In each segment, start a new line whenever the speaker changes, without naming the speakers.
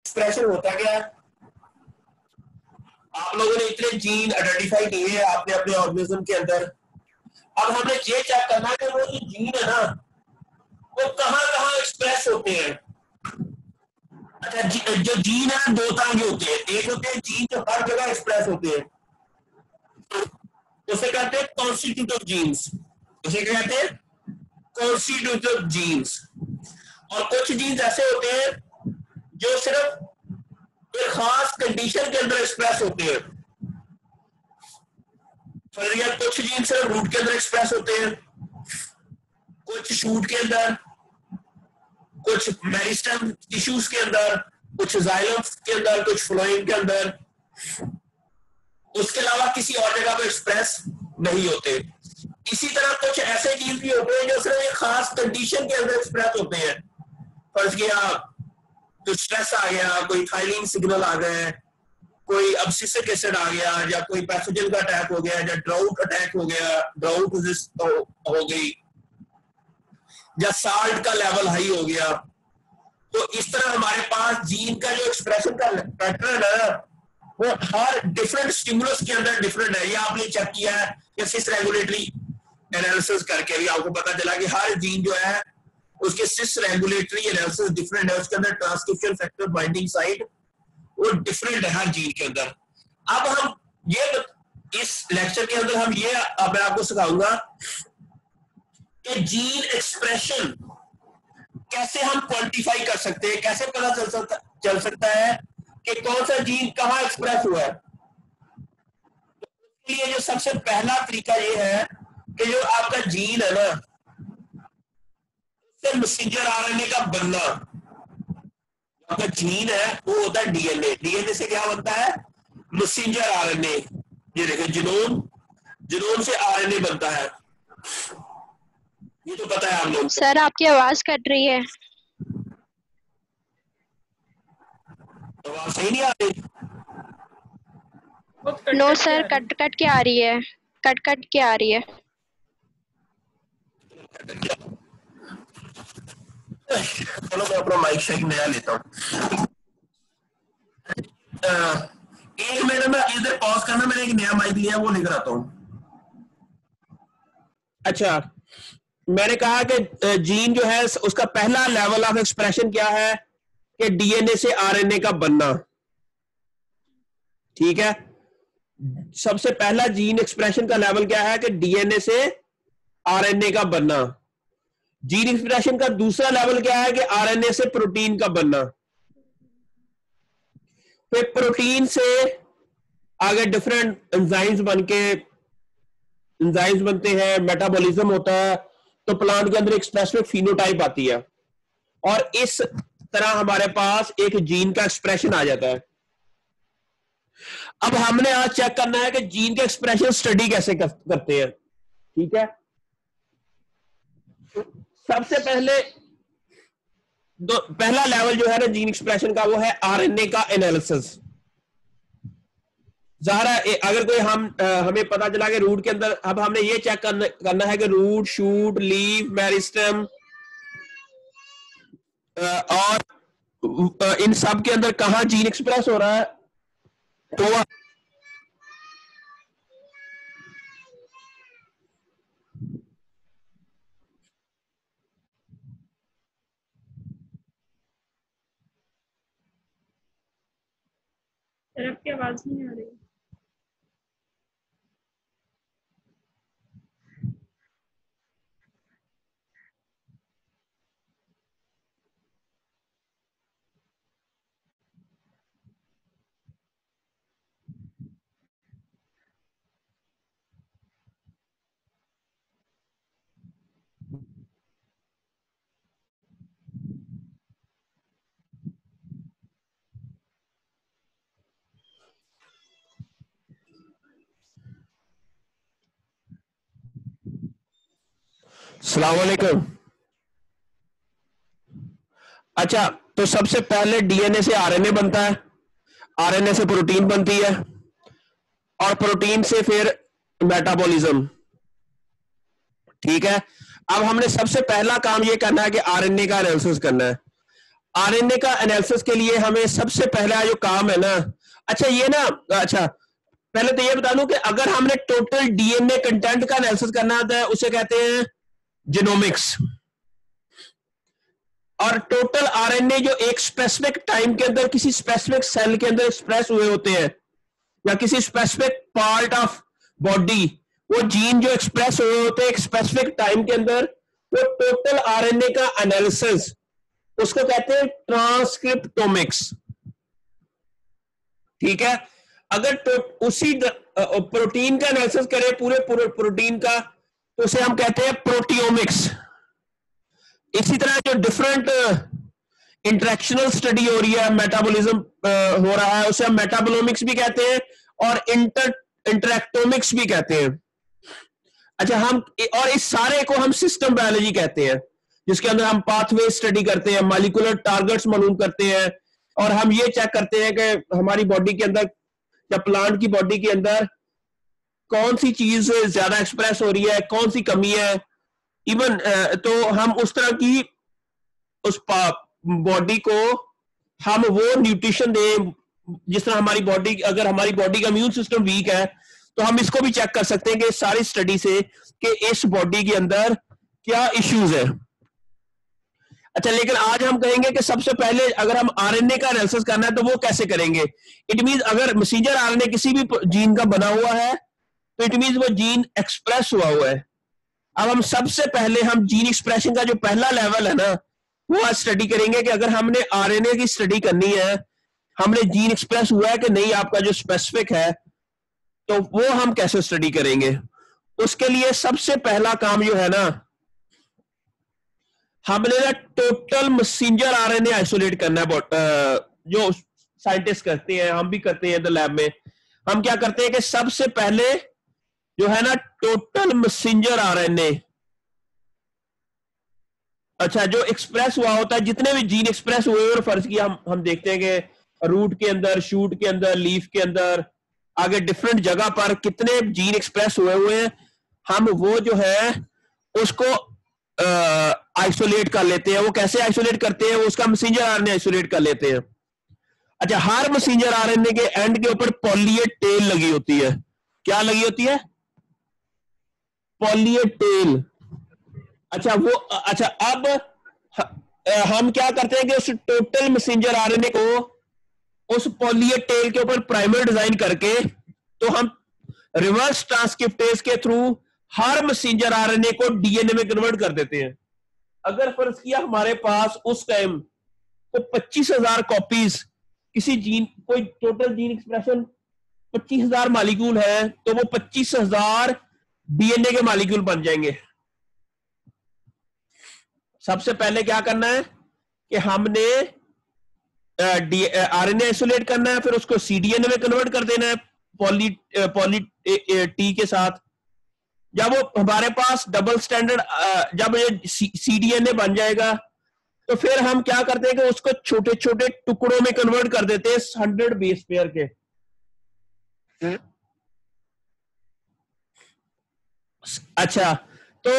Expression होता क्या है? आप लोगों ने इतने जीन आइडेंटिफाई किए हैं आपने अपने ऑर्गेनिज्म के अंदर। अब हमें ये चेक करना है कि वो जो जीन है ना वो कहां कहां एक्सप्रेस होते हैं। अच्छा, जो जीन है दो तरह के होते हैं। एक होते हैं जीन जो हर जगह एक्सप्रेस होते हैं, उसे कहते हैं कॉन्स्टिट्यूटिव जीन्स। उसे क्या कहते हैं? Constitutive genes. और कुछ जीन्स ऐसे होते हैं जो सिर्फ एक खास कंडीशन के अंदर एक्सप्रेस होते हैं। कुछ जीन्स सिर्फ रूट के अंदर एक्सप्रेस होते हैं, कुछ शूट के अंदर, कुछ मेरिस्टेम टिश्यूज के अंदर, कुछ जाइलम के अंदर, कुछ फ्लोएम के अंदर। उसके अलावा किसी और जगह पे एक्सप्रेस नहीं होते। इसी तरह कुछ ऐसे जीन भी होते हैं जो सिर्फ एक खास कंडीशन के अंदर एक्सप्रेस होते हैं। फर्ज किया तो स्ट्रेस आ गया, कोई थायलीन सिग्नल आ गए, कोई अब्सिसिक एसिड आ गया, या कोई पैथोजन का अटैक हो गया, या ड्राउट अटैक हो गया, ड्राउट हो गई, या साल्ट का लेवल हाई हो गया। तो इस तरह हमारे पास जीन का जो एक्सप्रेशन का पैटर्न है वो हर डिफरेंट स्टिमुलस के अंदर डिफरेंट है। ये आपने चेक किया है कि सिस रेगुलेटरी एनालिसिस करके भी आपको पता चला कि हर जीन जो है उसके सिस रेगुलेटरी एनालिसिस डिफरेंट है, उसके अंदर ट्रांसक्रिप्शन फैक्टर बाइंडिंग साइट वो डिफरेंट है हर जीन के अंदर। अब हम ये इस लेक्चर के अंदर हम ये मैं आपको सिखाऊंगा कि जीन एक्सप्रेशन कैसे हम क्वांटिफाई कर सकते हैं, कैसे पता चल सकता है कि कौन सा जीन कहां एक्सप्रेस हुआ है। तो उसके लिए जो सबसे पहला तरीका ये है कि जो आपका जीन है ना उससे मैसेंजर आरएनए का बनना। आपका जीन है वो होता है डीएनए। डीएनए से क्या बनता है? Messenger RNA. ये देखिए जिनोम, जिनोम से आरएनए बनता है। ये तो पता है आप लोग।
सर आपकी आवाज कट रही है।
आवाज सही नहीं आ रही?
नो सर, कट कट के आ रही है, कट कट के आ रही है।
चलो मैं अपना माइक शाइक नया लेता हूँ। एक मिनट में इधर पॉज करना, मैंने एक नया माइक लिया वो लेकर आता हूँ। अच्छा, मैंने कहा कि जीन जो है उसका पहला लेवल ऑफ एक्सप्रेशन क्या है कि डीएनए से आरएनए का बनना। ठीक है, सबसे पहला जीन एक्सप्रेशन का लेवल क्या है कि डीएनए से आरएनए का बनना। जीन एक्सप्रेशन का दूसरा लेवल क्या है कि आरएनए से प्रोटीन का बनना। फिर प्रोटीन से आगे डिफरेंट एंजाइम्स बनते हैं, मेटाबॉलिज्म होता है, तो प्लांट के अंदर एक स्पेसिफिक फिनोटाइप आती है और इस तरह हमारे पास एक जीन का एक्सप्रेशन आ जाता है। अब हमने आज चेक करना है कि जीन के एक्सप्रेशन स्टडी कैसे करते हैं। ठीक है, सबसे पहले पहला लेवल जो है ना जीन एक्सप्रेशन का वो है आरएनए का एनालिसिस। ज़ाहिर है अगर कोई हमें पता चला कि रूट के अंदर, अब हमने ये चेक करना है कि रूट, शूट, लीफ, मेरिस्टेम और इन सब के अंदर कहां जीन एक्सप्रेस हो रहा है। तो
सर आपकी आवाज नहीं आ रही।
अस्सलाम वालेकुम। अच्छा, तो सबसे पहले डीएनए से आरएनए बनता है, आरएनए से प्रोटीन बनती है और प्रोटीन से फिर मेटाबॉलिज्म। ठीक है, अब हमने सबसे पहला काम ये करना है कि आरएनए का एनालिसिस करना है। आरएनए का एनालिसिस के लिए हमें सबसे पहला जो काम है ना, अच्छा ये ना, अच्छा पहले तो ये बता दूं कि अगर हमने टोटल डीएनए कंटेंट का एनालिसिस करना होता है उसे कहते हैं जीनोमिक्स। और टोटल आरएनए जो एक स्पेसिफिक टाइम के अंदर किसी स्पेसिफिक सेल के अंदर एक्सप्रेस हुए होते हैं या किसी स्पेसिफिक पार्ट ऑफ बॉडी, वो जीन जो एक्सप्रेस हुए होते हैं एक स्पेसिफिक टाइम के अंदर, वो टोटल आरएनए का एनालिसिस उसको कहते हैं ट्रांसक्रिप्टोमिक्स। ठीक है, अगर तो उसी प्रोटीन का एनालिसिस करें पूरे प्रोटीन का तो उसे हम कहते हैं प्रोटियोमिक्स। इसी तरह जो डिफरेंट इंटरेक्शनल स्टडी हो रही है, मेटाबॉलिज्म हो रहा है, उसे हम मेटाबोलोमिक्स भी कहते हैं और इंटरेक्टोमिक्स भी कहते हैं। अच्छा, हम और इस सारे को हम सिस्टम बायोलॉजी कहते हैं, जिसके अंदर हम पाथवे स्टडी करते हैं, मॉलिक्यूलर टारगेट्स मालूम करते हैं, और हम ये चेक करते हैं कि हमारी बॉडी के अंदर या प्लांट की बॉडी के अंदर कौन सी चीज ज्यादा एक्सप्रेस हो रही है, कौन सी कमी है। इवन तो हम उस तरह की उस बॉडी को हम वो न्यूट्रिशन दें जिस तरह हमारी बॉडी, अगर हमारी बॉडी का इम्यून सिस्टम वीक है तो हम इसको भी चेक कर सकते हैं कि सारी स्टडी से कि इस बॉडी के अंदर क्या इश्यूज है। अच्छा, लेकिन आज हम कहेंगे कि सबसे पहले अगर हम आरएनए का एनालिसिस करना है तो वो कैसे करेंगे। इट मींस अगर मैसेंजर आरएनए किसी भी जीन का बना हुआ है तो इट मींस वो जीन एक्सप्रेस हुआ है। अब हम सबसे पहले हम जीन एक्सप्रेशन का जो पहला लेवल है ना, वो आज स्टडी करेंगे कि अगर हमने आरएनए की स्टडी करनी है, हमने जीन एक्सप्रेस हुआ है कि नहीं आपका जो स्पेसिफिक है, तो वो हम कैसे स्टडी करेंगे। उसके लिए सबसे पहला काम जो है ना, हमने ना टोटल मैसेंजर आरएनए आइसोलेट करना है। जो साइंटिस्ट करते हैं, हम भी करते हैं तो लैब में हम क्या करते हैं कि सबसे पहले जो है ना टोटल मैसेंजर आरएनए, अच्छा जो एक्सप्रेस हुआ होता है, जितने भी जीन एक्सप्रेस हुए और फर्ज किया हम देखते हैं कि रूट के अंदर, शूट के अंदर, लीफ के अंदर, आगे डिफरेंट जगह पर कितने जीन एक्सप्रेस हुए हैं, हम वो जो है उसको आइसोलेट कर लेते हैं। वो कैसे आइसोलेट करते हैं, वो उसका मैसेंजर आरएनए आइसोलेट कर लेते हैं। अच्छा, हर मैसेंजर आरएनए के एंड के ऊपर पॉली ए टेल लगी होती है। क्या लगी होती है? Poly A tail. अच्छा वो, अच्छा अब हम क्या करते हैं कि उस टोटल मैसेंजर आरएनए को उस पॉली ए टेल के ऊपर प्राइमर डिजाइन करके तो हम रिवर्स ट्रांसक्रिप्टेज के थ्रू हर मैसेंजर आरएनए को डीएनए में कन्वर्ट कर देते हैं। अगर फर्ज किया हमारे पास उस टाइम तो 25,000 कॉपीज किसी जीन, कोई टोटल जीन एक्सप्रेशन 25,000 मॉलिक्यूल है, तो वो 25,000 डीएनए के मॉलिक्यूल बन जाएंगे। सबसे पहले क्या करना है कि हमने आरएनए आइसोलेट करना है, फिर उसको सीडीएनए में कन्वर्ट कर देना है पॉली टी के साथ। जब वो हमारे पास डबल स्टैंडर्ड, जब ये सीडीएनए बन जाएगा तो फिर हम क्या करते हैं कि उसको छोटे छोटे टुकड़ों में कन्वर्ट कर देते हैं 100 बेस पेयर के। अच्छा, तो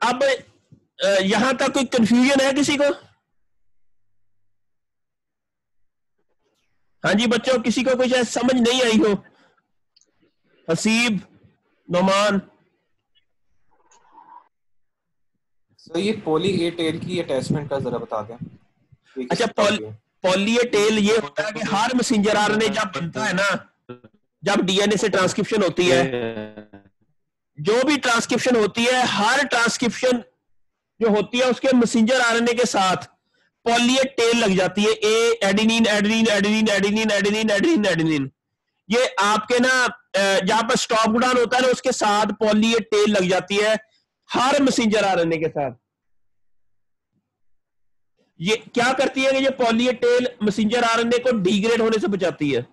अब यहां तक कोई कंफ्यूजन है किसी को? हाँ जी बच्चों, किसी को कुछ समझ नहीं आई हो? हसीब, नोमान।
सर ये पॉली ए टेल की अटैचमेंट का जरा बता दें।
अच्छा, पॉली ए टेल ये होता है कि हर मैसेंजर आरएनए जब बनता है ना, जब डीएनए से ट्रांसक्रिप्शन होती है, जो भी ट्रांसक्रिप्शन होती है, हर ट्रांसक्रिप्शन जो होती है उसके मैसेंजर आरएनए के साथ पॉली ए टेल लग जाती है। A adenine adenine adenine adenine adenine adenine adenine, ये आपके ना जहां पर स्टॉप कोडॉन होता है ना, उसके साथ पॉली ए टेल लग जाती है हर मैसेंजर आरएनए के साथ। ये क्या करती है कि ये poly A tail messenger RNA को डिग्रेड होने से बचाती है।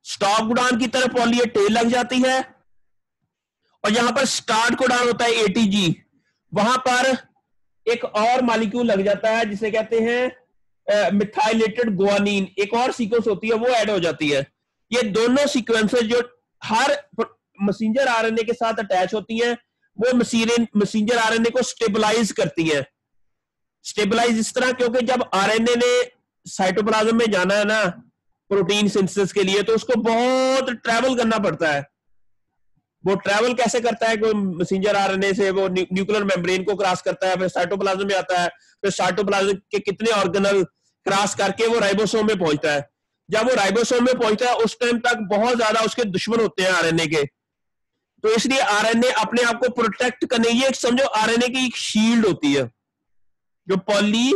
स्टॉप कोडॉन की तरफ पॉली ए टेल लग जाती है, और यहां पर स्टार्ट कोडॉन होता है एटीजी, वहां पर एक और मॉलिक्यूल लग जाता है जिसे कहते हैं मिथाइलेटेड गुआनिन, एक और सीक्वेंस होती है वो ऐड हो जाती है। ये दोनों सीक्वेंसेस जो हर मैसेंजर आरएनए के साथ अटैच होती हैं, वो मैसेंजर आरएनए को स्टेबलाइज करती है। स्टेबलाइज इस तरह, क्योंकि जब आरएनए ने साइटोप्लाज्म में जाना है ना प्रोटीन सिंथेसिस के लिए, तो उसको बहुत ट्रैवल करना पड़ता है। वो ट्रैवल कैसे करता है? कोई मैसेंजर आरएनए से वो न्यूक्लियर मेम्ब्रेन को क्रॉस करता है, फिर साइटोप्लाज्म में आता है, फिर साइटोप्लाज्म के कितने ऑर्गेनल क्रॉस करके वो राइबोसोम में पहुंचता है। जब वो राइबोसोम में पहुंचता है उस टाइम तक बहुत ज्यादा उसके दुश्मन होते हैं आरएनए के, तो इसलिए आरएनए अपने आप को प्रोटेक्ट करने, ये समझो आरएनए की एक शील्ड होती है जो पॉली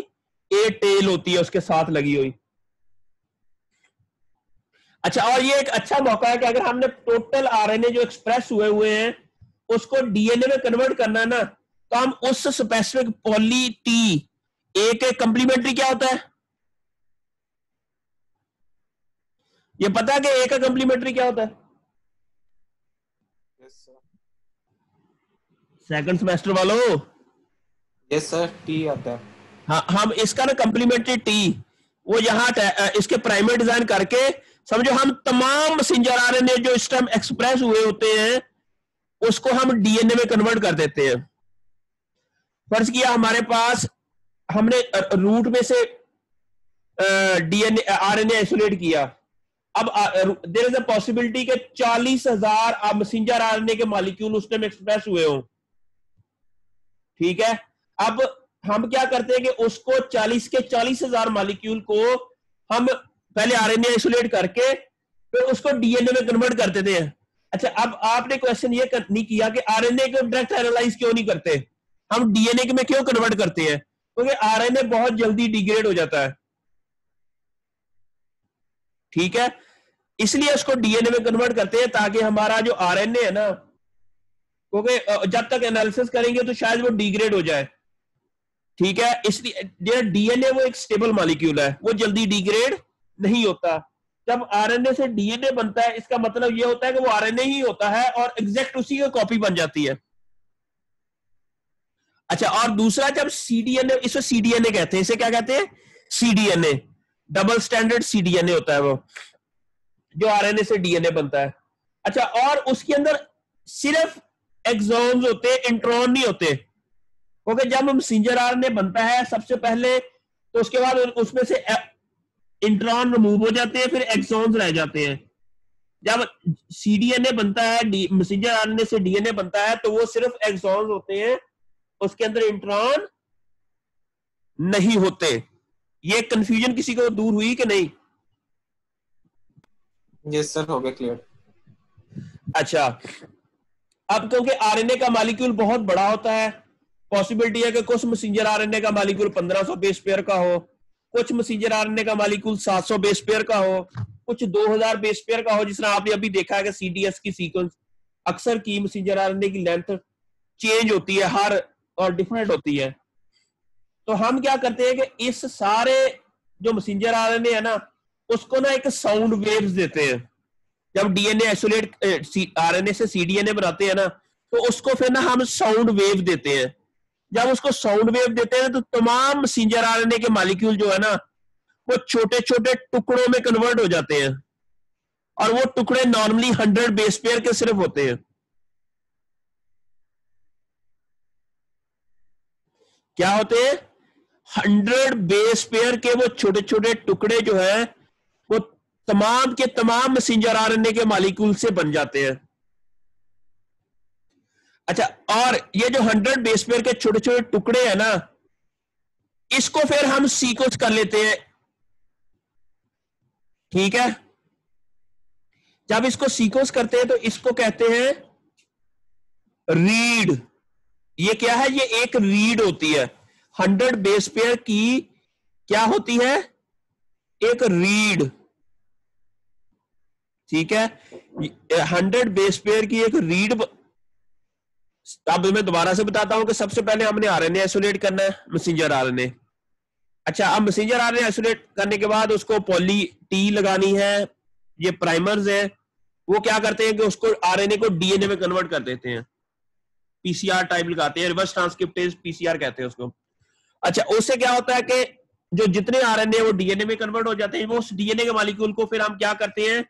ए टेल होती है उसके साथ लगी हुई। अच्छा, और ये एक अच्छा मौका है कि अगर हमने टोटल आरएनए जो एक्सप्रेस हुए हैं उसको डीएनए में कन्वर्ट करना है ना, तो हम उस स्पेसिफिक पॉली टी ए के कंप्लीमेंट्री क्या होता है? ये पता है कि ए का कंप्लीमेंट्री क्या होता है? सेकंड सेमेस्टर वालों,
यस सर, टी आता है।
हाँ, हम इसका ना कंप्लीमेंट्री टी वो यहां इसके प्राइमर डिजाइन करके समझो हम तमाम मैसेंजर आरएनए जो इस टाइम एक्सप्रेस हुए होते हैं उसको हम डीएनए में कन्वर्ट कर देते हैं। फर्ज किया हमारे पास हमने रूट में से डीएनए आरएनए आइसोलेट किया, अब देयर इज अ पॉसिबिलिटी के 40,000 मैसेंजर आरएनए के मॉलिक्यूल उस टाइम एक्सप्रेस हुए हों। ठीक है, अब हम क्या करते हैं कि उसको 40 के 40,000 मॉलिक्यूल को हम पहले आरएनए आइसोलेट करके फिर उसको डीएनए में कन्वर्ट कर देते हैं। अच्छा, अब आपने क्वेश्चन ये नहीं किया कि आरएनए को डायरेक्ट एनालाइज क्यों नहीं करते, हम डीएनए में क्यों कन्वर्ट करते हैं? क्योंकि आरएनए बहुत जल्दी डिग्रेड हो जाता है। ठीक है, इसलिए उसको डीएनए में कन्वर्ट करते हैं ताकि हमारा जो आरएनए है ना, क्योंकि जब तक एनालिसिस करेंगे तो शायद वो डिग्रेड हो जाए। ठीक है, इसलिए डीएनए वो एक स्टेबल मॉलिक्यूल है, वो जल्दी डिग्रेड नहीं होता। जब आरएनए से डीएनए बनता है इसका मतलब ये होता है कि वो आरएनए ही होता है और एग्जैक्ट उसी की कॉपी बन जाती है। अच्छा, और दूसरा जब सीडीएनए, इसको सीडीएनए कहते हैं, इसे क्या कहते हैं? सीडीएनए, डबल स्टैंडर्ड सीडीएनए होता है वो जो आरएनए से डीएनए बनता है। अच्छा, और उसके अंदर सिर्फ एक्सोन्स होते हैं, इंट्रॉन नहीं होते, क्योंकि जब मैसेंजर आरएनए बनता है सबसे पहले तो उसके बाद उसमें से इंट्रॉन रिमूव हो जाते हैं, फिर एक्सोन्स रह जाते हैं। जब सीडीएनए बनता है, मैसेंजर आरएनए से डीएनए बनता है, तो वो सिर्फ एक्सोन्स होते हैं, उसके अंदर इंट्रॉन नहीं होते। ये कंफ्यूजन किसी को दूर हुई कि नहीं?
यस सर, हो गया क्लियर।
अच्छा, अब क्योंकि आरएनए का मॉलिक्यूल बहुत बड़ा होता है, पॉसिबिलिटी है कि कुछ मैसेंजर आरएनए का मॉलिक्यूल 1500 बेस पेयर का हो, कुछ मैसेंजर आरएनए का मॉलिक्यूल 700 बेस पेयर का हो, कुछ 2000 बेस पेयर का हो। जिस तरह आपने अभी देखा है कि सीडीएस की सीक्वेंस अक्सर की मैसेंजर आरएनए की लेंथ चेंज होती है हर और डिफरेंट होती है। तो हम क्या करते हैं कि इस सारे जो मैसेंजर आरएनए है ना उसको ना एक साउंड वेव्स देते हैं। जब डीएनए आइसोलेट आरएनए से सीडीएनए बनाते हैं ना, तो उसको फिर ना हम साउंड वेव देते हैं। जब उसको साउंड वेव देते हैं तो तमाम मैसेंजर आरएनए के मॉलिक्यूल जो है ना वो छोटे छोटे टुकड़ों में कन्वर्ट हो जाते हैं, और वो टुकड़े नॉर्मली 100 बेस पेयर के सिर्फ होते हैं। क्या होते हैं? 100 बेस पेयर के वो छोटे छोटे टुकड़े जो है वो तमाम के तमाम मैसेंजर आरएनए के मॉलिक्यूल से बन जाते हैं। अच्छा, और ये जो 100 बेस पेयर के छोटे छोटे टुकड़े हैं ना, इसको फिर हम सीक्वेंस कर लेते हैं। ठीक है, जब इसको सीक्वेंस करते हैं तो इसको कहते हैं रीड। ये क्या है? ये एक रीड होती है। 100 बेस पेयर की क्या होती है? एक रीड। ठीक है, 100 बेस पेयर की एक रीड। अब मैं दोबारा से बताता हूं कि सबसे पहले हमने आरएनए आइसोलेट करना है, मैसेंजर आरएनए। अच्छा, अब मैसेंजर आरएनए आइसोलेट करने के बाद उसको पॉली टी लगानी है। ये प्राइमर्स है, वो क्या करते हैं कि उसको आरएनए को डीएनए में कन्वर्ट कर देते हैं, पीसीआर टाइप लगाते हैं, रिवर्स ट्रांसक्रिप्टेज पीसीआर कहते हैं उसको। अच्छा, उससे क्या होता है कि जो जितने आरएनए वो डीएनए में कन्वर्ट हो जाते हैं, वो उस डीएनए के मॉलिक्यूल को फिर हम क्या करते हैं,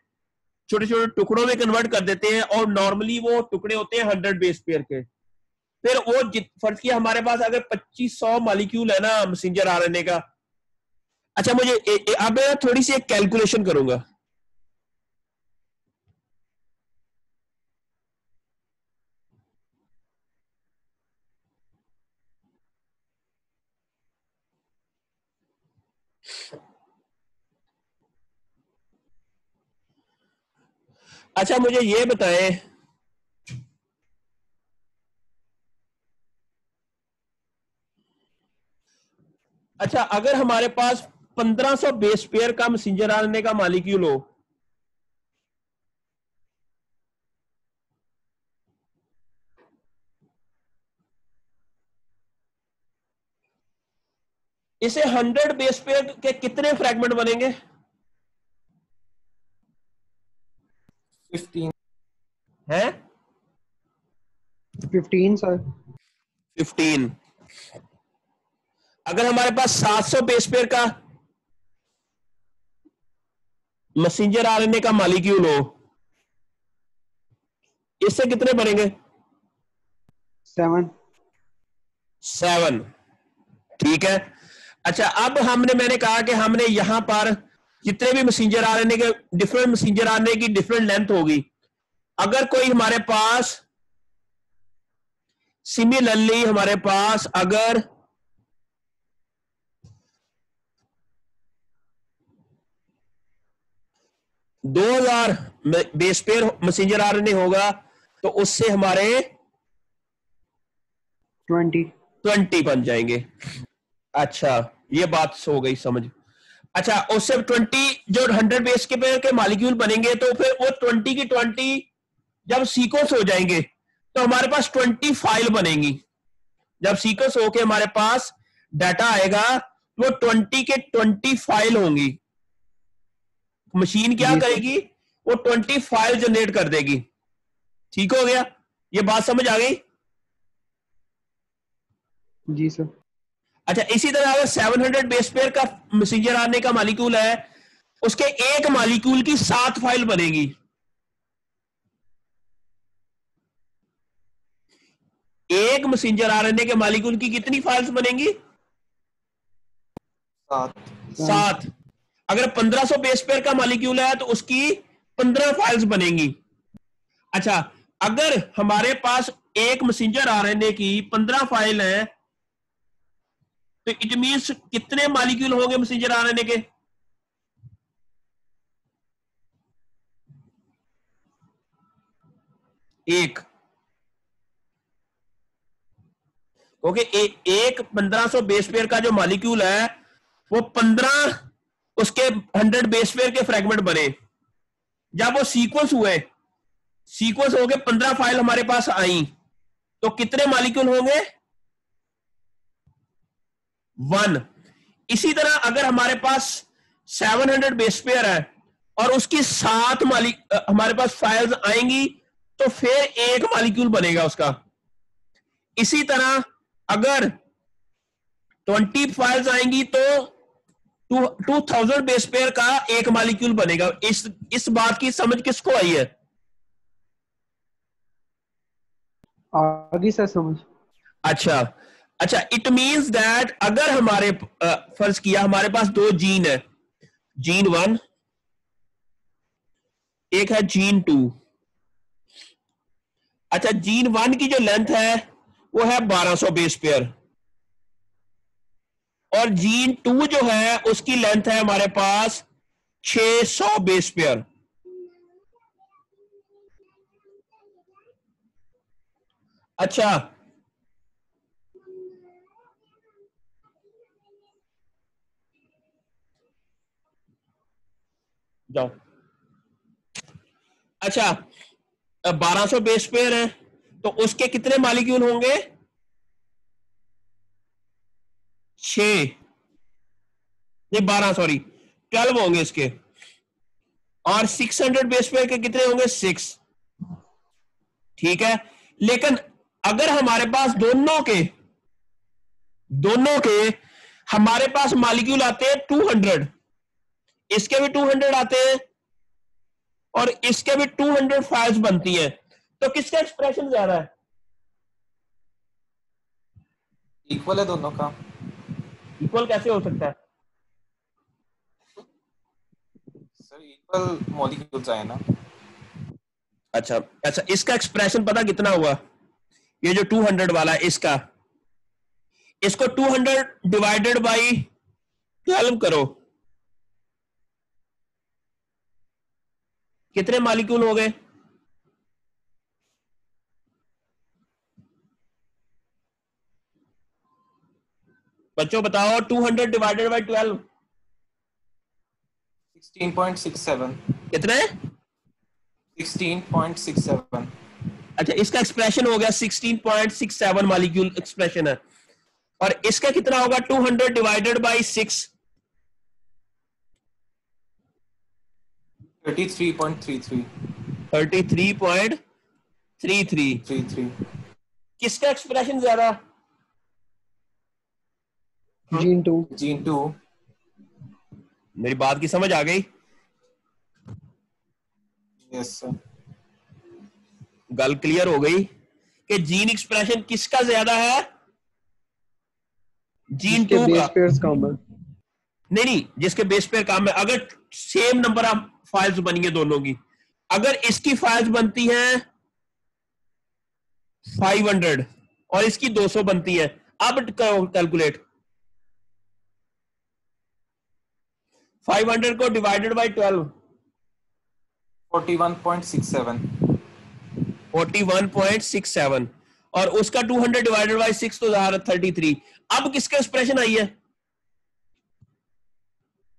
छोटे छोटे टुकड़ों में कन्वर्ट कर देते हैं, और नॉर्मली वो टुकड़े होते हैं 100 बेस पेयर के। फिर वो फर्ज किया हमारे पास अगर 2500 मॉलिक्यूल है ना मैसेंजर आरएनए का। अच्छा मुझे अब मैं थोड़ी सी एक कैलकुलेशन करूंगा। अच्छा मुझे ये बताएं, अच्छा अगर हमारे पास 1500 बेस पेयर का मैसेंजर आरएनए का मॉलिक्यूल हो, इसे 100 बेस पेयर के कितने फ्रेगमेंट बनेंगे?
15
हैं
15 सर।
15। अगर हमारे पास 700 बेस पेयर का मैसेंजर आरएनए का मॉलिक्यूल हो, इससे कितने बनेंगे?
7।
7। ठीक है। अच्छा अब मैंने कहा कि हमने यहां पर जितने भी मैसेंजर आरएनए के डिफरेंट मैसेंजर आरएनए की डिफरेंट लेंथ होगी। अगर कोई हमारे पास सिमिलरली हमारे पास अगर 2000 बेस पेयर मैसेंजर आरएनए होगा तो उससे हमारे 20 बन जाएंगे। अच्छा ये बात हो गई समझ। अच्छा उससे 20 जो 100 बेस के पेयर के मॉलिक्यूल बनेंगे तो फिर वो 20 की 20 जब सीक्वेंस हो जाएंगे तो हमारे पास 20 फाइल बनेंगी। जब सीक्वेंस होके हमारे पास डाटा आएगा वो 20 के 20 फाइल होंगी। मशीन क्या
जी सर।
करेगी? वो 20 फाइल जनरेट कर देगी। ठीक हो गया? ये बात समझ आ गई?
जी सर।
अच्छा इसी तरह अगर 700 बेस पेयर का मैसेंजर आरएनए का मॉलिक्यूल है, उसके एक मॉलिक्यूल की 7 फाइल बनेगी। एक मैसेंजर आरएनए के मॉलिक्यूल की कितनी फाइल्स बनेंगी? 7। अगर 1500 बेस पेयर का मॉलिक्यूल है तो उसकी 15 फाइल्स बनेंगी। अच्छा अगर हमारे पास एक मैसेंजर आरएनए की 15 फाइल है तो इट मींस कितने मॉलिक्यूल होंगे मैसेंजर आरएनए के? एक। क्योंकि एक 1500 बेस पेयर का जो मॉलिक्यूल है वो 15 उसके 100 बेस पेयर के फ्रेगमेंट बने। जब वो सीक्वेंस हुए, सीक्वेंस हो गए 15 फाइल हमारे पास आई तो कितने मॉलिक्यूल होंगे? 1। इसी तरह अगर हमारे पास 700 बेस पेयर है और उसकी 7 हमारे पास फाइल्स आएंगी तो फिर एक मॉलिक्यूल बनेगा उसका। इसी तरह अगर 20 फाइल्स आएंगी तो 2000 बेस पेयर का एक मॉलिक्यूल बनेगा। इस बात की समझ किसको आई है?
आगे सर समझ।
अच्छा अच्छा इट मींस दैट अगर हमारे फर्ज किया हमारे पास 2 जीन है, जीन 1 एक है जीन 2। अच्छा जीन 1 की जो लेंथ है वो है 1200 बेस पेयर और जीन 2 जो है उसकी लेंथ है हमारे पास 600 बेस पेयर। अच्छा जाओ। अच्छा 1200 बेस पेयर है तो उसके कितने मॉलिक्यूल होंगे? 6 नहीं 12 सॉरी 12 होंगे इसके। और 600 बेस पेयर के कितने होंगे? 6। ठीक है। लेकिन अगर हमारे पास दोनों के हमारे पास मॉलिक्यूल आते हैं 200, इसके भी 200 आते हैं और इसके भी 200 फाइल्स बनती हैं, तो किसका एक्सप्रेशन ज्यादा है?
इक्वल है दोनों का।
इक्वल कैसे हो सकता है?
सर इक्वल मॉलिक्यूल्स आए ना।
अच्छा अच्छा, इसका एक्सप्रेशन पता कितना हुआ? ये जो 200 वाला है इसका, इसको 200 डिवाइडेड बाई 12 करो, कितने मॉलिक्यूल हो गए? बच्चों बताओ, 200 डिवाइडेड बाई 12
16.67।
कितने?
16.67।
अच्छा, इसका एक्सप्रेशन हो गया 16.67 मॉलिक्यूल एक्सप्रेशन है, और इसका कितना होगा 200 डिवाइडेड बाई 6?
33.33।
33.33। किसका एक्सप्रेशन ज्यादा?
जीन 2।
जीन 2।
मेरी बात की समझ आ गई?
Yes sir.
गल क्लियर हो गई कि जीन एक्सप्रेशन किसका ज्यादा है? जीन
जिसके
2
बेस
का।
पेयर्स कम है।
नहीं नहीं, जिसके बेस पेयर काम है। अगर सेम नंबर ऑफ फाइल्स बनी है दोनों की, अगर इसकी फाइल्स बनती हैं 500 और इसकी 200 बनती है, अब कैलकुलेट 500 को डिवाइडेड बाई 12।
41.67।
41.67 और उसका 200 डिवाइडेड बाई 6 तो 33। अब किसका एक्सप्रेशन आई है?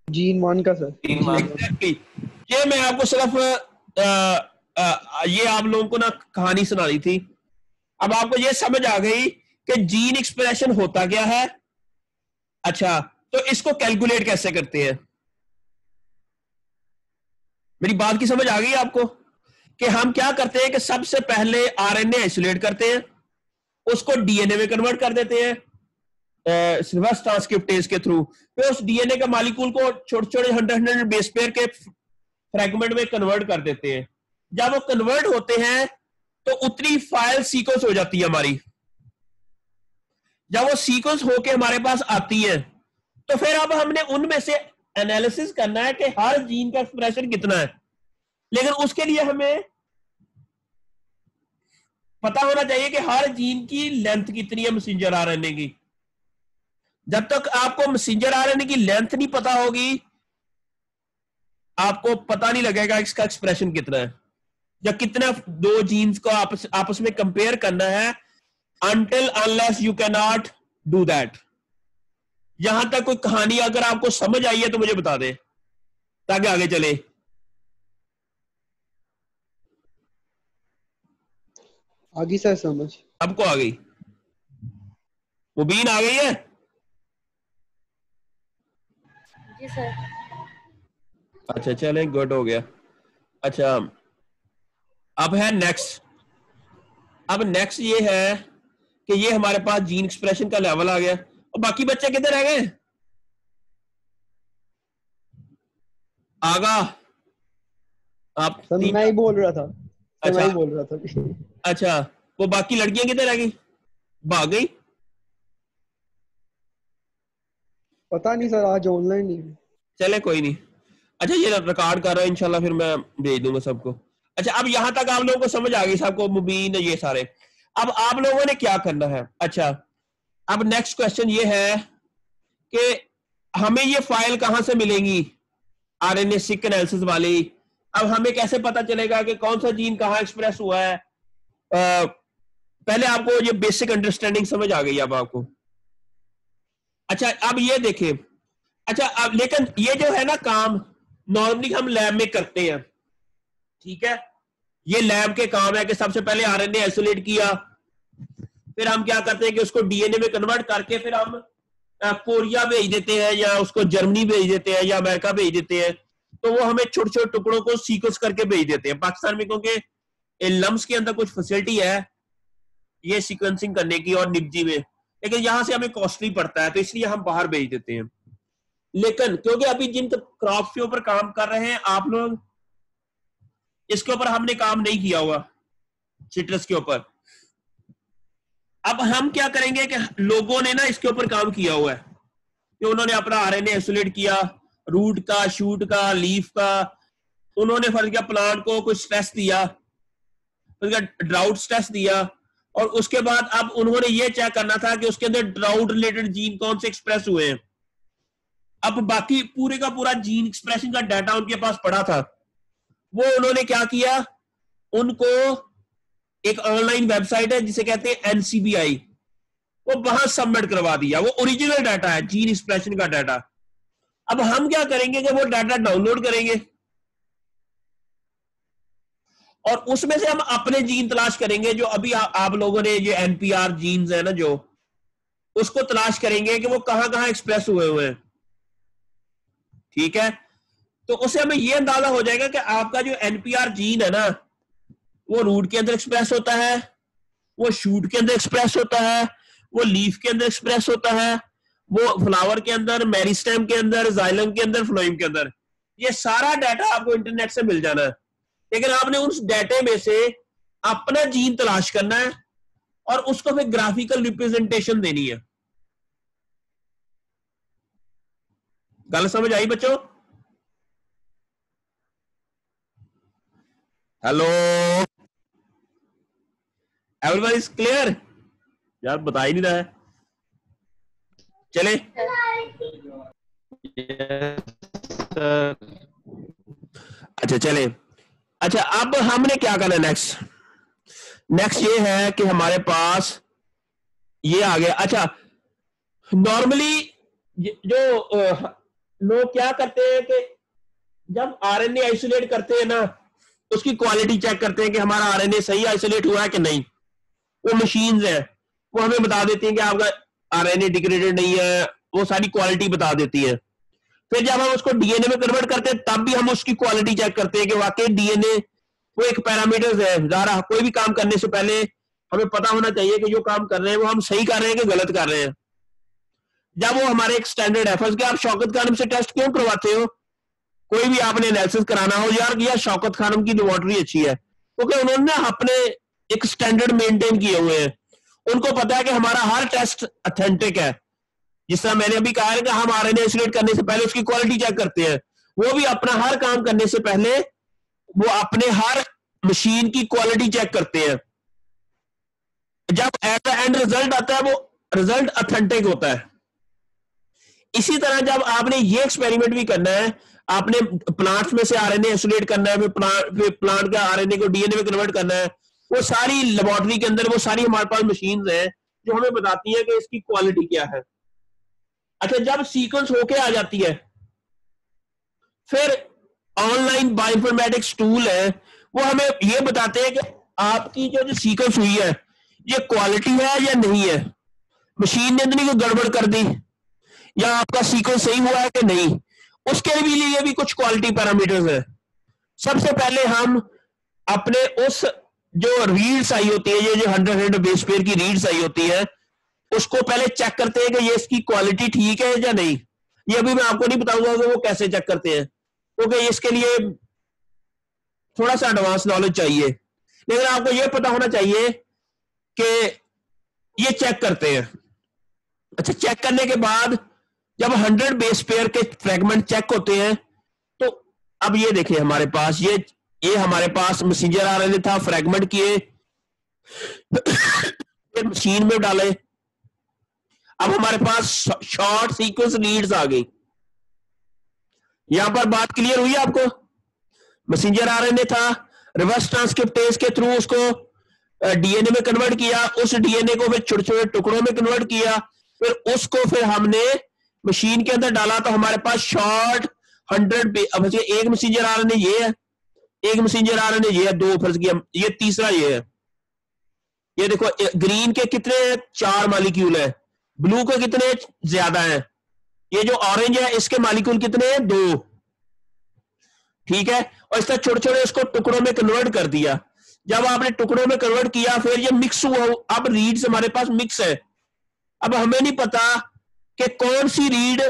जीन 1 का सर।
Gene
gene
1।
1।
Exactly. ये मैं आपको सिर्फ ये आप लोगों को ना कहानी सुनानी थी। अब आपको ये समझ आ गई कि जीन एक्सप्रेशन होता क्या है। अच्छा, तो इसको कैलकुलेट कैसे करते हैं? मेरी बात की समझ आ गई आपको कि हम क्या करते हैं कि सबसे पहले आरएनए आइसोलेट करते हैं, उसको डीएनए में कन्वर्ट कर देते हैं रिवर्स ट्रांसक्रिप्टेज के थ्रू। फिर उस डीएनए का मॉलिक्यूल को छोटे छोटे 100 बेस पेयर के फ्रैगमेंट में कन्वर्ट कर देते हैं। जब वो कन्वर्ट होते हैं तो उतनी फाइल सीक्वेंस हो जाती है हमारी। जब वो सीक्वेंस होके हमारे पास आती है तो फिर अब हमने उनमें से एनालिसिस करना है कि हर जीन का एक्सप्रेशन कितना है। लेकिन उसके लिए हमें पता होना चाहिए कि हर जीन की लेंथ कितनी है मैसेंजर आरएनए की। जब तक आपको मैसेंजर आरएनए की लेंथ नहीं पता होगी, आपको पता नहीं लगेगा इसका एक्सप्रेशन कितना है या कितना दो जीन्स को आपस में कंपेयर करना है। until unless you cannot do that। यहां तक कोई कहानी अगर आपको समझ आई है तो मुझे बता दे ताकि आगे चले।
आगे सर समझ।
सबको आ गई? मुबीन आ गई है?
जी सर।
अच्छा चलें, गुड हो गया। अच्छा, अब है नेक्स्ट। अब नेक्स्ट ये है कि ये हमारे पास जीन एक्सप्रेशन का लेवल आ गया और बाकी बच्चे किधर रह गए? आगा आप
सर
तीन।
मैं ही बोल रहा था। सर
अच्छा
मैं ही बोल रहा था।
अच्छा, वो बाकी लड़कियां किधर रह गई? भाग गई?
पता नहीं सर, आज ऑनलाइन नहीं है।
चले कोई नहीं। अच्छा, ये रिकॉर्ड कर रहा है, इंशाल्लाह फिर मैं भेज दूंगा सबको। अच्छा, अब यहां तक आप लोगों को समझ आ गई, सबको मुबीन ये सारे। अब आप लोगों ने क्या करना है? अच्छा, अब नेक्स्ट क्वेश्चन ये है कि हमें ये फाइल कहां से मिलेंगी, आरएनए सीक एनालिसिस वाली। अब हमें कैसे पता चलेगा कि कौन सा जीन कहां एक्सप्रेस हुआ है? पहले आपको ये बेसिक अंडरस्टैंडिंग समझ आ गई अब आपको। अच्छा, अब ये देखें। अच्छा, अब लेकिन ये जो है ना काम नॉर्मली हम लैब में करते हैं, ठीक है। ये लैब के काम है कि सबसे पहले आरएनए आइसोलेट किया, फिर हम क्या करते हैं कि उसको डीएनए में कन्वर्ट करके फिर हम कोरिया भेज देते हैं या उसको जर्मनी भेज देते हैं या अमेरिका भेज देते हैं। तो वो हमें छोटे छोटे टुकड़ों को सीक्वेंस करके भेज देते हैं। पाकिस्तान में क्योंकि लम्स के अंदर कुछ फैसिलिटी है ये सीक्वेंसिंग करने की और निपजी में, लेकिन यहां से हमें कॉस्टली पड़ता है तो इसलिए हम बाहर भेज देते हैं। लेकिन क्योंकि अभी जिन क्रॉप्स के ऊपर काम कर रहे हैं आप लोग, इसके ऊपर हमने काम नहीं किया हुआ, सिट्रस के ऊपर, अब हम क्या करेंगे कि लोगों ने ना इसके ऊपर काम किया हुआ है कि उन्होंने अपना आरएनए आइसोलेट किया, रूट का, शूट का, लीफ का, उन्होंने फर्ज किया प्लांट को कुछ स्ट्रेस दिया, उसका ड्राउट स्ट्रेस दिया, और उसके बाद अब उन्होंने ये चेक करना था कि उसके अंदर ड्राउट रिलेटेड जीन कौन से एक्सप्रेस हुए हैं। अब बाकी पूरे का पूरा जीन एक्सप्रेशन का डाटा उनके पास पड़ा था, वो उन्होंने क्या किया, उनको एक ऑनलाइन वेबसाइट है जिसे कहते हैं एनसीबीआई, वो वहां सबमिट करवा दिया। वो ओरिजिनल डाटा है, जीन एक्सप्रेशन का डाटा। अब हम क्या करेंगे कि वो डाटा डाउनलोड करेंगे और उसमें से हम अपने जीन तलाश करेंगे, जो अभी आप लोगों ने जो एनपीआर जीन्स है ना, जो उसको तलाश करेंगे कि वो कहां कहां एक्सप्रेस हुए हुए हैं। ठीक है, तो उससे हमें यह अंदाजा हो जाएगा कि आपका जो एनपीआर जीन है ना, वो रूट के अंदर एक्सप्रेस होता है, वो शूट के अंदर एक्सप्रेस होता है, वो लीफ के अंदर एक्सप्रेस होता है, वो फ्लावर के अंदर, मेरिस्टेम के अंदर, जाइलम के अंदर, फ्लोएम के अंदर। ये सारा डाटा आपको इंटरनेट से मिल जाना है, लेकिन आपने उस डाटे में से अपना जीन तलाश करना है और उसको फिर ग्राफिकल रिप्रेजेंटेशन देनी है। गल समझ आई बच्चों? Hello, everyone is clear? यार बता ही नहीं रहा है। चले अच्छा चले। अच्छा, अब हमने क्या करना है नेक्स्ट ये है कि हमारे पास ये आ गया। अच्छा, नॉर्मली जो लोग क्या करते हैं कि जब आरएनए आइसोलेट करते हैं ना, उसकी क्वालिटी चेक करते हैं कि हमारा आरएनए सही आइसोलेट हुआ है कि नहीं। वो मशीन्स है, वो हमें बता देती हैं कि आपका आरएनए डिग्रेडेड नहीं है, वो सारी क्वालिटी बता देती है। फिर जब हम उसको डीएनए में कन्वर्ट करते हैं, तब भी हम उसकी क्वालिटी चेक करते हैं कि वाकई डीएनए वो एक पैरामीटर्स है। ज़ारा कोई भी काम करने से पहले हमें पता होना चाहिए कि जो काम कर रहे हैं वो हम सही कर रहे हैं कि गलत कर रहे हैं। जब वो हमारे एक स्टैंडर्ड है, फर्स्ट आप शौकत खानम से टेस्ट क्यों करवाते हो? कोई भी आपने एनालिसिस कराना हो, यार शौकत खानम की लेबोरेटरी अच्छी है क्योंकि उन्होंने अपने एक स्टैंडर्ड मेंटेन किए हुए हैं। उनको पता है कि हमारा हर टेस्ट ऑथेंटिक है। जिस तरह मैंने अभी कहा है कि हम आरएनए आइसोलेट करने से पहले उसकी क्वालिटी चेक करते हैं, वो भी अपना हर काम करने से पहले वो अपने हर मशीन की क्वालिटी चेक करते हैं। जब एट द एंड रिजल्ट आता है, वो रिजल्ट ऑथेंटिक होता है। इसी तरह जब आपने ये एक्सपेरिमेंट भी करना है, आपने प्लांट्स में से आरएनए आइसोलेट करना है, फिर प्लांट का आरएनए को डीएनए में कन्वर्ट करना है, वो सारी लेबोरेटरी के अंदर वो सारी हमारे पास मशीन्स हैं जो हमें बताती है कि इसकी क्वालिटी क्या है। अच्छा, जब सीक्वेंस होके आ जाती है, फिर ऑनलाइन बायोइन्फॉर्मेटिक्स टूल है, वो हमें ये बताते हैं कि आपकी जो सीक्वेंस हुई है ये क्वालिटी है या नहीं है। मशीन ने इतनी कोई गड़बड़ कर दी या आपका सीक्वेंस सही हुआ है कि नहीं, उसके लिए भी कुछ क्वालिटी पैरामीटर्स है। सबसे पहले हम अपने उस जो रीड्स आई होती है, ये जो 100 बेस पेयर की रीड्स आई होती है, उसको पहले चेक करते हैं कि ये इसकी क्वालिटी ठीक है या नहीं। ये अभी मैं आपको नहीं बताऊंगा कि वो कैसे चेक करते हैं, क्योंकि इसके लिए थोड़ा सा एडवांस नॉलेज चाहिए, लेकिन आपको ये पता होना चाहिए कि ये चेक करते हैं। अच्छा, चेक करने के बाद जब 100 बेस पेयर के फ्रेगमेंट चेक होते हैं, तो अब ये देखिए हमारे पास ये हमारे पास मैसेंजर आरएनए था, फ्रेगमेंट किए, मशीन में डाले। अब हमारे पास शॉर्ट सीक्वेंस लीड्स आ गई। यहां पर बात क्लियर हुई आपको? मैसेंजर आरएनए था, रिवर्स ट्रांसक्रिप्टेज के थ्रू उसको डीएनए में कन्वर्ट किया, उस डीएनए को फिर छोटे छोटे टुकड़ों में कन्वर्ट किया, फिर उसको फिर हमने मशीन के अंदर डाला, तो हमारे पास शॉर्ट 100 अब एक मैसेंजर आरएनए ये है, एक मैसेंजर आरएनए ये है, दो फर्ज किया, ये तीसरा ये है। ये देखो ग्रीन के कितने 4 मॉलिक्यूल है, ब्लू के कितने ज्यादा है, ये जो ऑरेंज है इसके मॉलिक्यूल कितने हैं, 2। ठीक है, और इस तरह छोटे छोटे उसको टुकड़ों में कन्वर्ट कर दिया। जब आपने टुकड़ों में कन्वर्ट किया, फिर ये मिक्स हुआ, अब रीड्स हमारे पास मिक्स है। अब हमें नहीं पता कि कौन सी रीड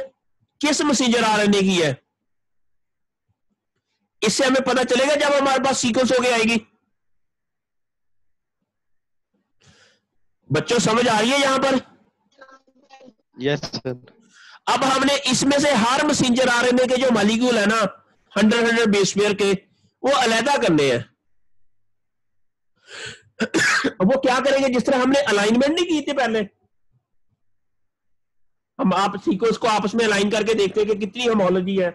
किस मैसेंजर आरएनए की है, इससे हमें पता चलेगा जब हमारे पास सीक्वेंस होके आएगी। बच्चों समझ आ रही है यहां पर?
Yes sir.
अब हमने इसमें से हर मैसेंजर आरएनए के जो मॉलिक्यूल है ना 100 बेस पेयर के, वो अलहदा करने हैं। वो क्या करेंगे, जिस तरह हमने अलाइनमेंट नहीं की थी पहले, हम आप सीक्वेंस को आपस में अलाइन करके देखते हैं कि कितनी होमोलॉजी है।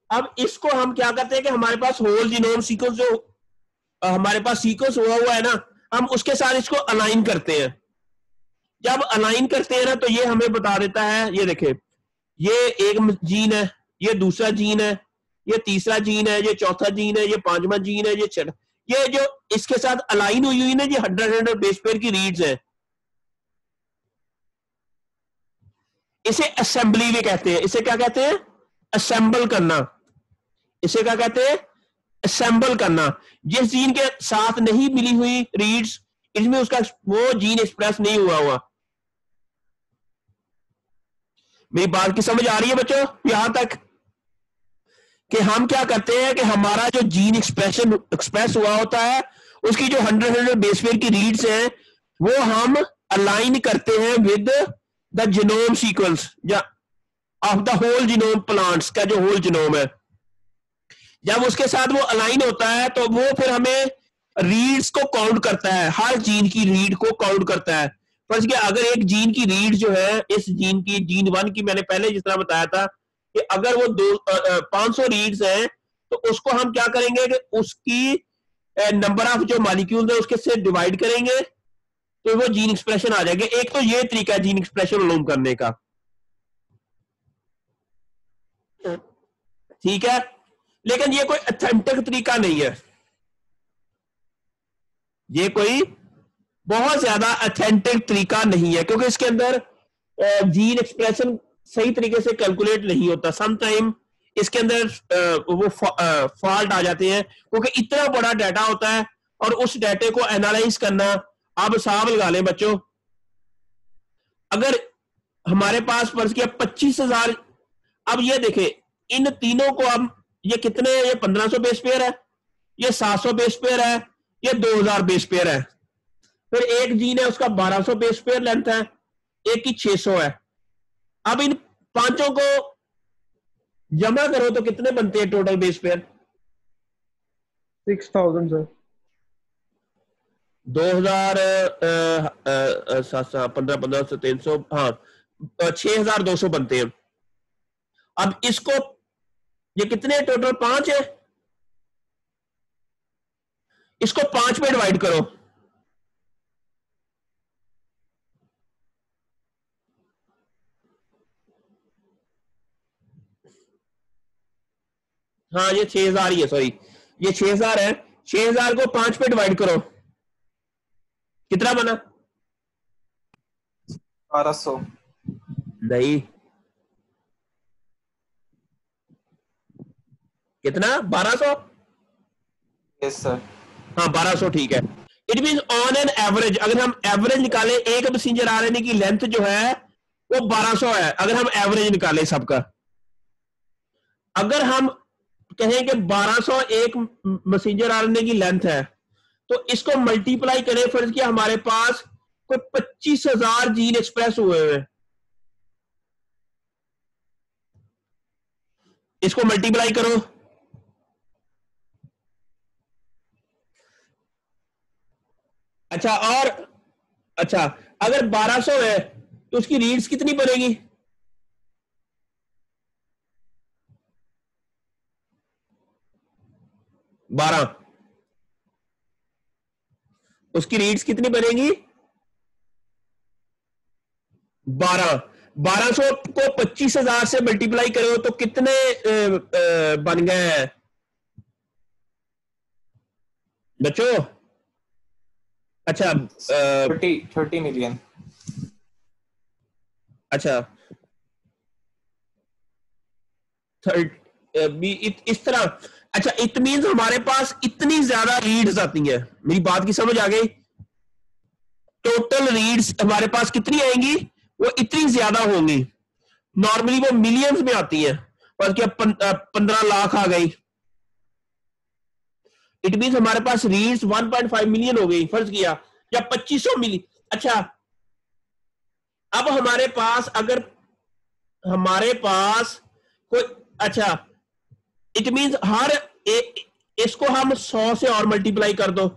अब इसको हम क्या करते हैं कि हमारे पास होल जीनोम सीक्वेंस जो हमारे पास सीक्वेंस हुआ है ना, हम उसके साथ इसको अलाइन करते हैं। जब अलाइन करते हैं ना तो ये हमें बता देता है, ये देखें, ये एक जीन है, ये दूसरा जीन है, ये तीसरा जीन है, ये चौथा जीन है, ये पांचवा जीन है, ये छठा, ये जो इसके साथ अलाइन हुई ना, ये 100 बेस पेयर की रीड्स है। इसे असेंबली भी कहते हैं। इसे क्या कहते हैं? असेंबल करना। इसे क्या कहते हैं? असेंबल करना। जिस जीन के साथ नहीं मिली हुई रीड्स, इसमें उसका वो जीन एक्सप्रेस नहीं हुआ। मेरी बात की समझ आ रही है बच्चों यहां तक? कि हम क्या करते हैं कि हमारा जो जीन एक्सप्रेस हुआ होता है, उसकी जो 100 बेस पेयर की रीड्स हैं, वो हम अलाइन करते हैं with the genome sequence of the whole genome plants का जो होल जीनोम है। जब उसके साथ वो अलाइन होता है तो वो फिर हमें रीड्स को काउंट करता है, हर जीन की रीड को काउंट करता है। फर्ज किया अगर एक जीन की रीड जो है, इस जीन की, जीन 1 की, मैंने पहले जिस तरह बताया था कि अगर वो 500 रीड्स हैं तो उसको हम क्या करेंगे कि उसकी नंबर ऑफ जो मॉलिक्यूल्स है उसके से डिवाइड करेंगे तो वो जीन एक्सप्रेशन आ जाएगा। एक तो ये तरीका है जीन एक्सप्रेशन मालूम करने का, ठीक है, लेकिन ये कोई ऑथेंटिक तरीका नहीं है। ये कोई बहुत ज्यादा ऑथेंटिक तरीका नहीं है, क्योंकि इसके अंदर जीन एक्सप्रेशन सही तरीके से कैलकुलेट नहीं होता। सम टाइम इसके अंदर वो फॉल्ट आ जाते हैं, क्योंकि इतना बड़ा डाटा होता है और उस डाटे को एनालाइज करना। आप हिसाब लगा लें बच्चों, अगर हमारे पास फर्ज किया 25,000, अब ये देखें इन तीनों को, अब ये कितने, ये 1500 बेस पेयर है, ये 700 बेस पेयर है, ये 2000 बेस पेयर है। फिर एक जीन है उसका 1200 बेस पेयर लेंथ है, एक की 600 है। अब इन पांचों को जमा करो तो कितने बनते हैं टोटल बेस पेयर?
6000 सर।
2000 15 15 से 300, हाँ 6200 बनते हैं। अब इसको, ये कितने टोटल? 5 है, इसको 5 में डिवाइड करो। हाँ ये 6000 ही है, सॉरी ये 6000 है। 6000 को 5 पे डिवाइड करो, कितना बना?
1200।
नहीं, कितना? 1200?
Yes sir.
हाँ 1200 ठीक है। It mean on an average, अगर हम एवरेज निकालें, एक मैसेंजर आरएनए की लेंथ जो है वो 1200 है, अगर हम एवरेज निकालें सबका। अगर हम कहें कि 1200 एक मैसेंजर आरएनए की लेंथ है, तो इसको मल्टीप्लाई करें, फर्ज किया हमारे पास कोई 25,000 जीन एक्सप्रेस हुए हैं, इसको मल्टीप्लाई करो। अच्छा, और अच्छा अगर 1200 है तो उसकी रीड्स कितनी बनेगी? बारह। उसकी रीड्स कितनी बनेगी? 12। 1200 को 25,000 से मल्टीप्लाई करो तो कितने बन गए हैं बच्चों? अच्छा
30 मिलियन।
अच्छा इस तरह। अच्छा इट मींस हमारे पास इतनी ज्यादा रीड्स आती हैं। मेरी बात की समझ आ गई? टोटल रीड्स हमारे पास कितनी आएंगी? वो इतनी ज्यादा होंगी। नॉर्मली वो मिलियंस में आती है, पर क्या 15 लाख आ गई। इट मींस हमारे पास रीड्स 1.5 मिलियन हो गई, फर्ज किया, या 2500 मिलियन। अच्छा अब हमारे पास अगर हमारे पास कोई, अच्छा, इट मींस हर इसको हम 100 से और मल्टीप्लाई कर दो,